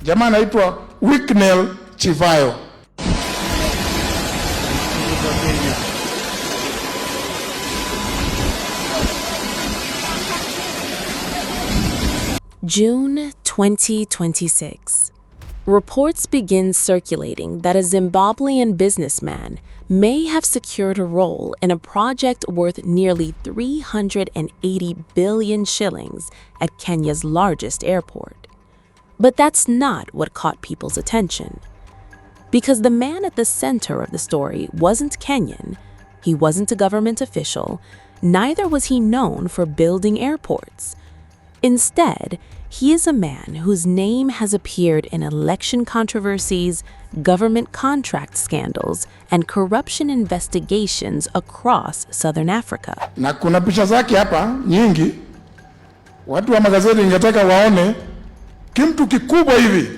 Jamaa anaitwa Wicknell Chivayo. June 2026. Reports begin circulating that a Zimbabwean businessman may have secured a role in a project worth nearly 380 billion shillings at Kenya's largest airport. But that's not what caught people's attention. Because the man at the center of the story wasn't Kenyan, he wasn't a government official, neither was he known for building airports. Instead, he is a man whose name has appeared in election controversies, government contract scandals, and corruption investigations across Southern Africa. Na kuna picha zake hapa nyingi. Watu wa magazeti ingetaka waone kimtu kikubwa hivi.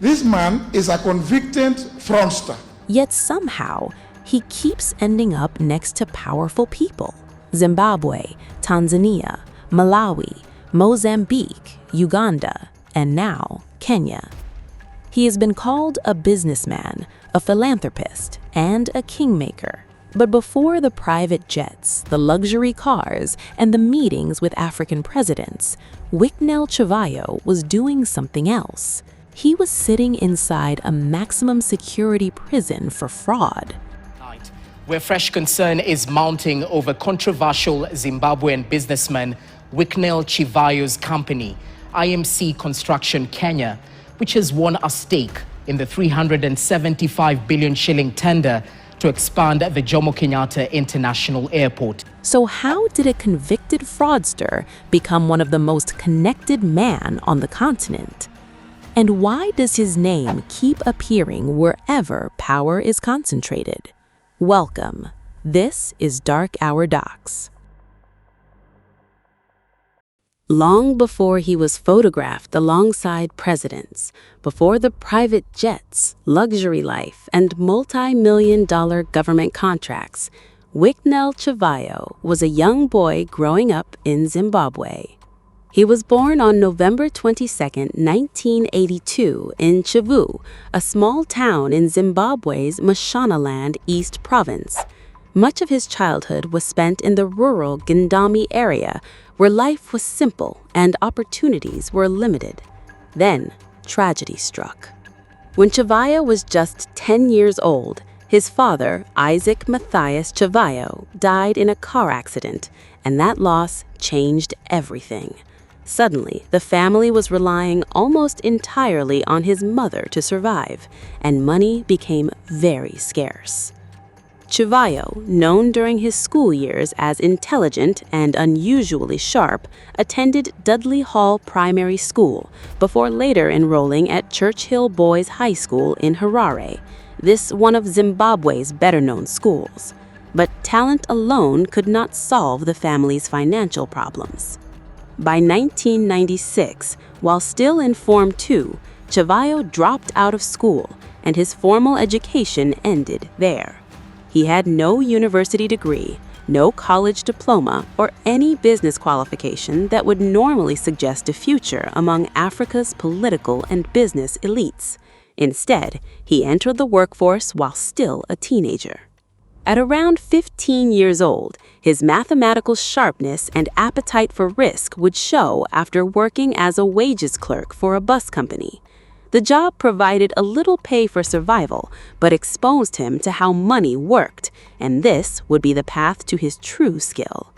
This man is a convicted fraudster. Yet somehow, he keeps ending up next to powerful people. Zimbabwe, Tanzania, Malawi, Mozambique, Uganda, and now Kenya. He has been called a businessman, a philanthropist, and a kingmaker. But before the private jets, the luxury cars, and the meetings with African presidents, Wicknell Chivayo was doing something else. He was sitting inside a maximum security prison for fraud. Where fresh concern is mounting over controversial Zimbabwean businessman Wicknell Chivayo's company, IMC Construction Kenya, which has won a stake in the 375 billion shilling tender to expand the Jomo Kenyatta International Airport. So how did a convicted fraudster become one of the most connected men on the continent? And why does his name keep appearing wherever power is concentrated? Welcome. This is Dark Hour Docs. Long before he was photographed alongside presidents, before the private jets, luxury life, and multi-million-dollar government contracts, Wicknell Chivayo was a young boy growing up in Zimbabwe. He was born on November 22, 1982, in Chivu, a small town in Zimbabwe's Mashonaland East Province. Much of his childhood was spent in the rural Gindami area, where life was simple and opportunities were limited. Then, tragedy struck. When Chivayo was just 10 years old, his father, Isaac Matthias Chivayo, died in a car accident, and that loss changed everything. Suddenly, the family was relying almost entirely on his mother to survive, and money became very scarce. Chivayo, known during his school years as intelligent and unusually sharp, attended Dudley Hall Primary School before later enrolling at Churchill Boys High School in Harare, this one of Zimbabwe's better-known schools. But talent alone could not solve the family's financial problems. By 1996, while still in Form 2, Chivayo dropped out of school, and his formal education ended there. He had no university degree, no college diploma, or any business qualification that would normally suggest a future among Africa's political and business elites. Instead, he entered the workforce while still a teenager. At around 15 years old, his mathematical sharpness and appetite for risk would show after working as a wages clerk for a bus company. The job provided a little pay for survival, but exposed him to how money worked, and this would be the path to his true skill.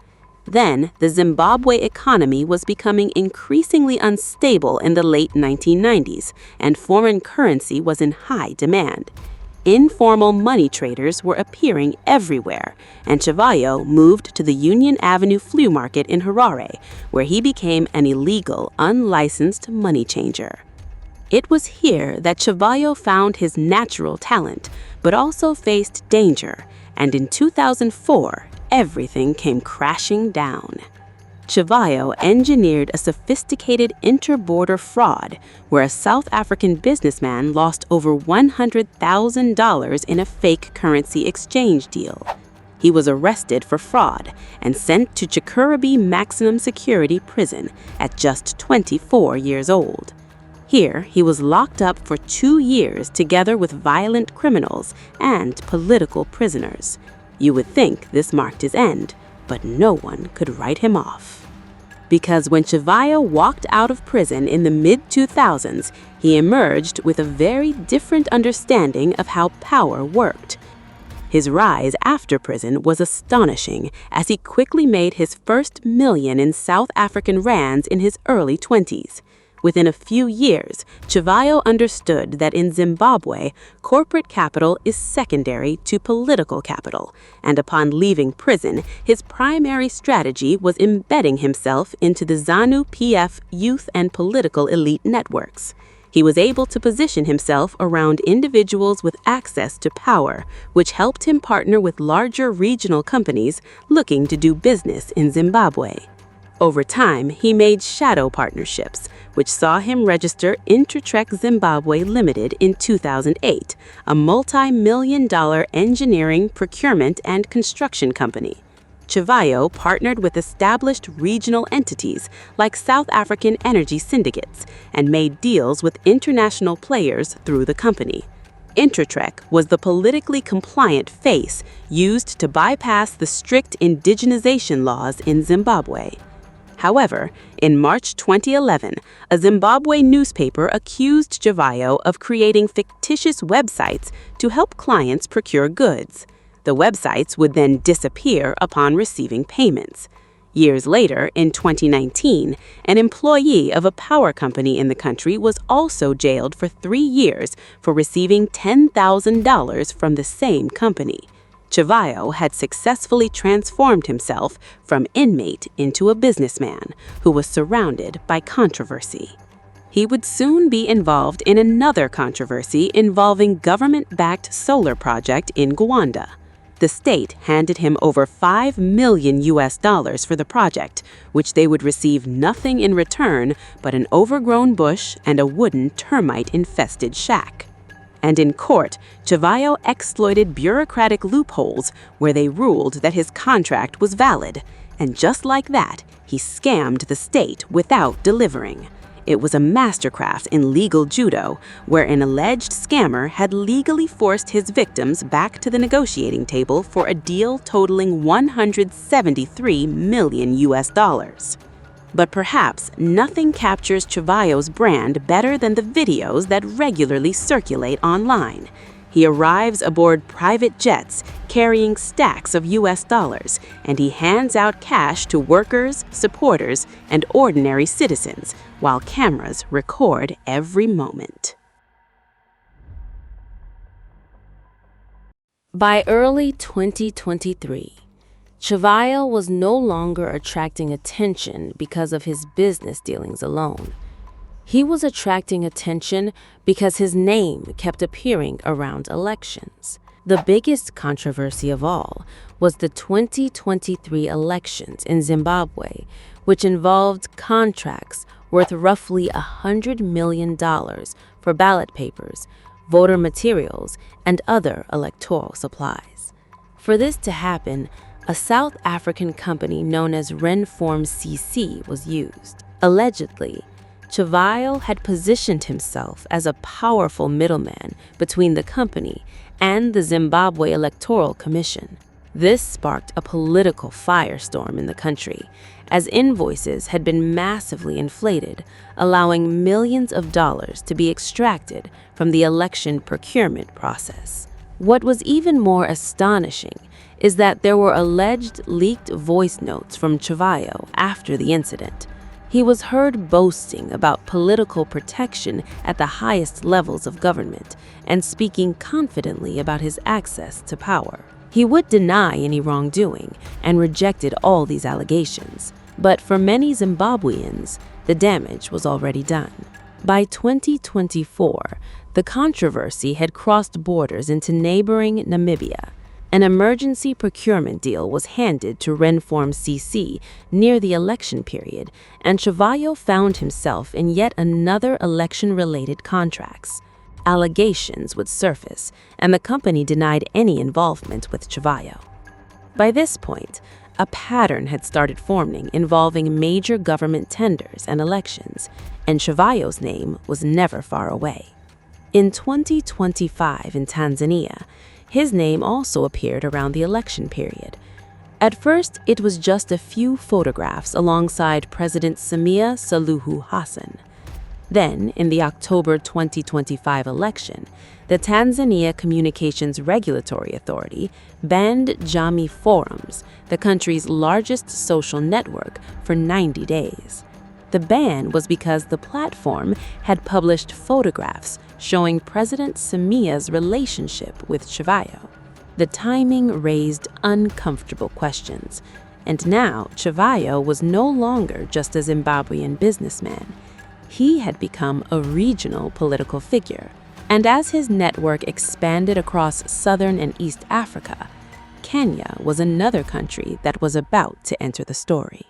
Then, the Zimbabwe economy was becoming increasingly unstable in the late 1990s, and foreign currency was in high demand. Informal money traders were appearing everywhere, and Chivayo moved to the Union Avenue flea market in Harare, where he became an illegal, unlicensed money changer. It was here that Chivayo found his natural talent, but also faced danger, and in 2004, everything came crashing down. Chivayo engineered a sophisticated inter-border fraud where a South African businessman lost over $100,000 in a fake currency exchange deal. He was arrested for fraud and sent to Chikurubi Maximum Security Prison at just 24 years old. Here, he was locked up for 2 years together with violent criminals and political prisoners. You would think this marked his end, but no one could write him off. Because when Chivayo walked out of prison in the mid-2000s, he emerged with a very different understanding of how power worked. His rise after prison was astonishing, as he quickly made his first million in South African rands in his early 20s. Within a few years, Chivayo understood that in Zimbabwe, corporate capital is secondary to political capital, and upon leaving prison, his primary strategy was embedding himself into the ZANU-PF youth and political elite networks. He was able to position himself around individuals with access to power, which helped him partner with larger regional companies looking to do business in Zimbabwe. Over time, he made shadow partnerships, which saw him register Intratrek Zimbabwe Limited in 2008, a multi-million-dollar engineering, procurement, and construction company. Chivayo partnered with established regional entities like South African energy syndicates and made deals with international players through the company. Intratrek was the politically compliant face used to bypass the strict indigenization laws in Zimbabwe. However, in March 2011, a Zimbabwe newspaper accused Chivayo of creating fictitious websites to help clients procure goods. The websites would then disappear upon receiving payments. Years later, in 2019, an employee of a power company in the country was also jailed for 3 years for receiving $10,000 from the same company. Chivayo had successfully transformed himself from inmate into a businessman who was surrounded by controversy. He would soon be involved in another controversy involving government-backed solar project in Gwanda. The state handed him over $5 million for the project, which they would receive nothing in return but an overgrown bush and a wooden termite-infested shack. And in court, Chivayo exploited bureaucratic loopholes where they ruled that his contract was valid. And just like that, he scammed the state without delivering. It was a masterclass in legal judo, where an alleged scammer had legally forced his victims back to the negotiating table for a deal totaling $173 million. But perhaps nothing captures Chivayo's brand better than the videos that regularly circulate online. He arrives aboard private jets carrying stacks of US dollars, and he hands out cash to workers, supporters, and ordinary citizens, while cameras record every moment. By early 2023, Chivayo was no longer attracting attention because of his business dealings alone. He was attracting attention because his name kept appearing around elections. The biggest controversy of all was the 2023 elections in Zimbabwe, which involved contracts worth roughly $100 million for ballot papers, voter materials, and other electoral supplies. For this to happen, a South African company known as Renform CC was used. Allegedly, Chivayo had positioned himself as a powerful middleman between the company and the Zimbabwe Electoral Commission. This sparked a political firestorm in the country, as invoices had been massively inflated, allowing millions of dollars to be extracted from the election procurement process. What was even more astonishing is that there were alleged leaked voice notes from Chivayo after the incident. He was heard boasting about political protection at the highest levels of government and speaking confidently about his access to power. He would deny any wrongdoing and rejected all these allegations. But for many Zimbabweans, the damage was already done. By 2024, the controversy had crossed borders into neighboring Namibia. An emergency procurement deal was handed to Renform CC near the election period, and Chivayo found himself in yet another election-related contracts. Allegations would surface, and the company denied any involvement with Chivayo. By this point, A pattern had started forming involving major government tenders and elections, and Chivayo's name was never far away. In 2025 in Tanzania, his name also appeared around the election period. At first, it was just a few photographs alongside President Samia Suluhu Hassan. Then, in the October 2025 election, the Tanzania Communications Regulatory Authority banned Jamii Forums, the country's largest social network, for 90 days. The ban was because the platform had published photographs showing President Samia's relationship with Chivayo. The timing raised uncomfortable questions, and now Chivayo was no longer just a Zimbabwean businessman. He had become a regional political figure, and as his network expanded across southern and East Africa, Kenya was another country that was about to enter the story.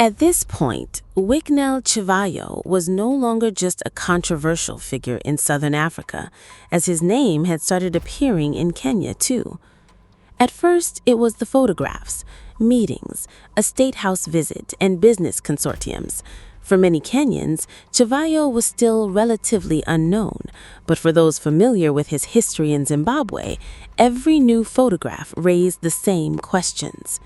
At this point, Wicknell Chivayo was no longer just a controversial figure in southern Africa, as his name had started appearing in Kenya too. At first, it was the photographs, meetings, a state house visit, and business consortiums. For many Kenyans, Chivayo was still relatively unknown, but for those familiar with his history in Zimbabwe, every new photograph raised the same questions.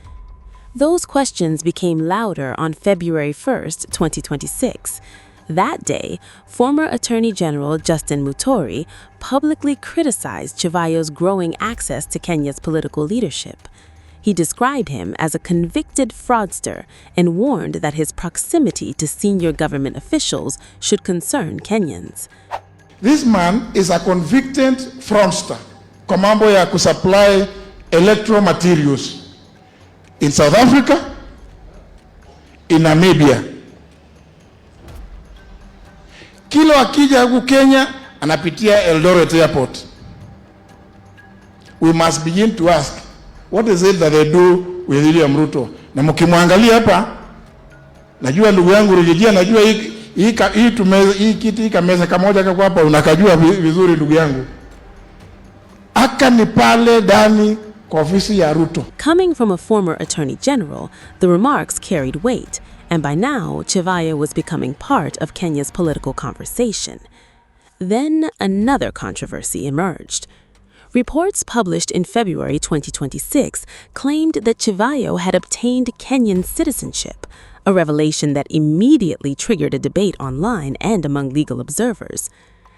Those questions became louder on February 1st, 2026. That day, former Attorney General Justin Muturi publicly criticized Chivayo's growing access to Kenya's political leadership. He described him as a convicted fraudster and warned that his proximity to senior government officials should concern Kenyans. This man is a convicted fraudster kwa mambo ya kusupply electoral materials in South Africa, in Namibia. Kila akija huku Kenya anapitia Eldoret Airport. We must begin to ask, what is it that they do with William Ruto? Na mkimwangalia hapa, najua ndugu yangu Rijia, najua hii kiti kameza kamoja kako hapa unakajua vizuri ndugu yangu. Aka ni pale ndani kwa ofisi ya Ruto. Coming from a former attorney general, the remarks carried weight, and by now Chivayo was becoming part of Kenya's political conversation. Then another controversy emerged. Reports published in February 2026 claimed that Chivayo had obtained Kenyan citizenship, a revelation that immediately triggered a debate online and among legal observers.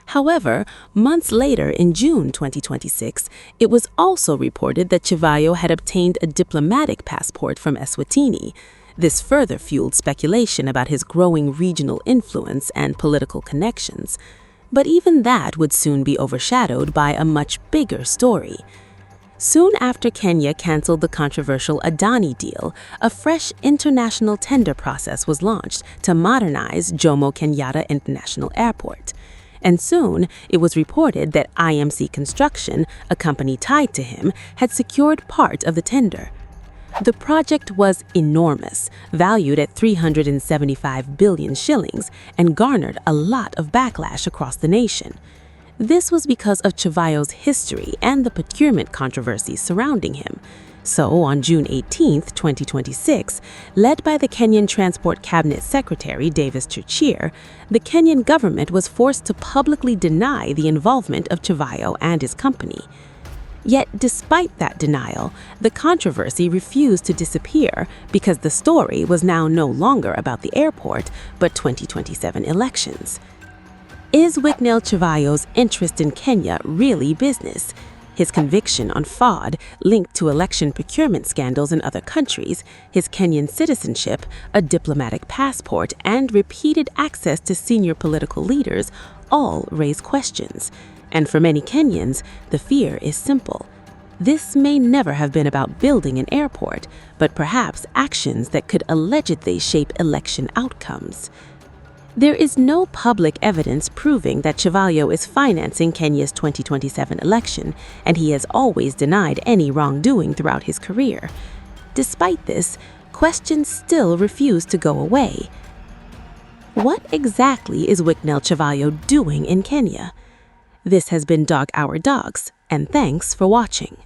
However, months later in June 2026, it was also reported that Chivayo had obtained a diplomatic passport from Eswatini. This further fueled speculation about his growing regional influence and political connections. But even that would soon be overshadowed by a much bigger story. Soon after Kenya canceled the controversial Adani deal, a fresh international tender process was launched to modernize Jomo Kenyatta International Airport. And soon, it was reported that IMC Construction, a company tied to him, had secured part of the tender. The project was enormous, valued at 375 billion shillings, and garnered a lot of backlash across the nation. This was because of Chivayo's history and the procurement controversies surrounding him. So, on June 18, 2026, led by the Kenyan Transport Cabinet Secretary Davis Chirchir, the Kenyan government was forced to publicly deny the involvement of Chivayo and his company. Yet, despite that denial, the controversy refused to disappear because the story was now no longer about the airport, but 2027 elections. Is Wicknell Chivayo's interest in Kenya really business? His conviction on fraud linked to election procurement scandals in other countries, his Kenyan citizenship, a diplomatic passport, and repeated access to senior political leaders all raise questions. And for many Kenyans, the fear is simple. This may never have been about building an airport, but perhaps actions that could allegedly shape election outcomes. There is no public evidence proving that Chivayo is financing Kenya's 2027 election, and he has always denied any wrongdoing throughout his career. Despite this, questions still refuse to go away. What exactly is Wicknell Chivayo doing in Kenya? This has been Dog Our Dogs, and thanks for watching.